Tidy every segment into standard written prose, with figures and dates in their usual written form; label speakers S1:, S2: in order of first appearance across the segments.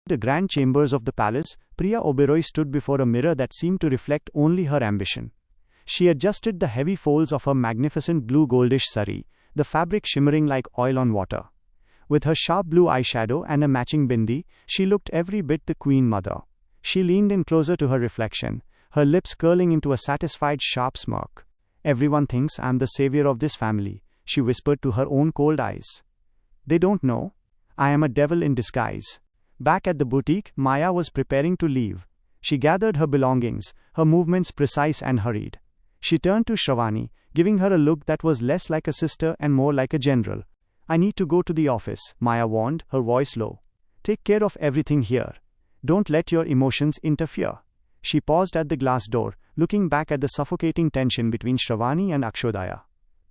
S1: the grand chambers of the palace, Priya Oberoi stood before a mirror that seemed to reflect only her ambition. She adjusted the heavy folds of her magnificent blue goldish sari, the fabric shimmering like oil on water. With her sharp blue eyeshadow and a matching bindi, she looked every bit the Queen Mother. She leaned in closer to her reflection, her lips curling into a satisfied sharp smirk. "Everyone thinks I'm the savior of this family," she whispered to her own cold eyes. "They don't know. I am a devil in disguise." Back at the boutique, Maya was preparing to leave. She gathered her belongings, her movements precise and hurried. She turned to Shravani, giving her a look that was less like a sister and more like a general. "I need to go to the office," Maya warned, her voice low. "Take care of everything here. Don't let your emotions interfere." She paused at the glass door, looking back at the suffocating tension between Shravani and Akshodaya.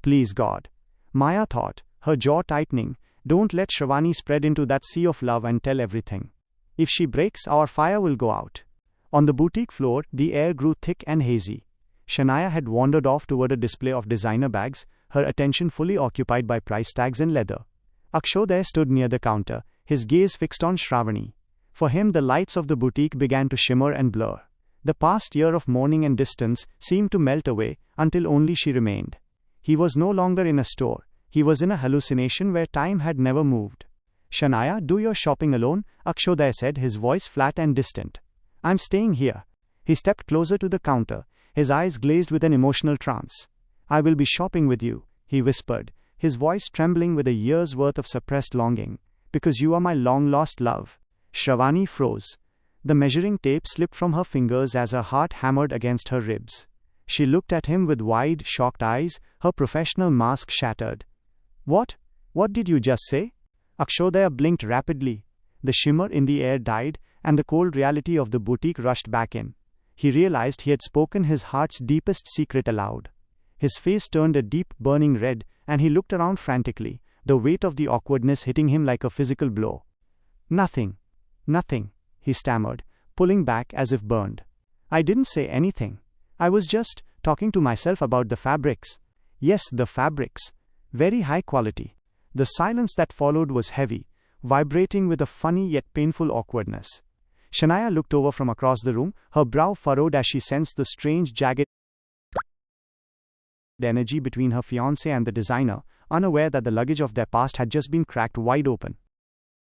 S1: "Please God," Maya thought, her jaw tightening, "don't let Shravani spread into that sea of love and tell everything. If she breaks, our fire will go out." On the boutique floor, the air grew thick and hazy. Shania had wandered off toward a display of designer bags, her attention fully occupied by price tags and leather. Akshodaya stood near the counter, his gaze fixed on Shravani. For him, the lights of the boutique began to shimmer and blur. The past year of mourning and distance seemed to melt away, until only she remained. He was no longer in a store. He was in a hallucination where time had never moved. "Shania, do your shopping alone," Akshodaya said, his voice flat and distant. "I'm staying here." He stepped closer to the counter, his eyes glazed with an emotional trance. "I will be shopping with you," he whispered, his voice trembling with a year's worth of suppressed longing. "Because you are my long-lost love." Shravani froze. The measuring tape slipped from her fingers as her heart hammered against her ribs. She looked at him with wide, shocked eyes, her professional mask shattered. "What? What did you just say?" Akshodaya blinked rapidly. The shimmer in the air died, and the cold reality of the boutique rushed back in. He realized he had spoken his heart's deepest secret aloud. His face turned a deep, burning red, and he looked around frantically, the weight of the awkwardness hitting him like a physical blow. Nothing, he stammered, pulling back as if burned. "I didn't say anything. I was just talking to myself about the fabrics." "Yes, the fabrics. Very high quality." The silence that followed was heavy, vibrating with a funny yet painful awkwardness. Shania looked over from across the room, her brow furrowed as she sensed the strange jagged energy between her fiancé and the designer, unaware that the luggage of their past had just been cracked wide open.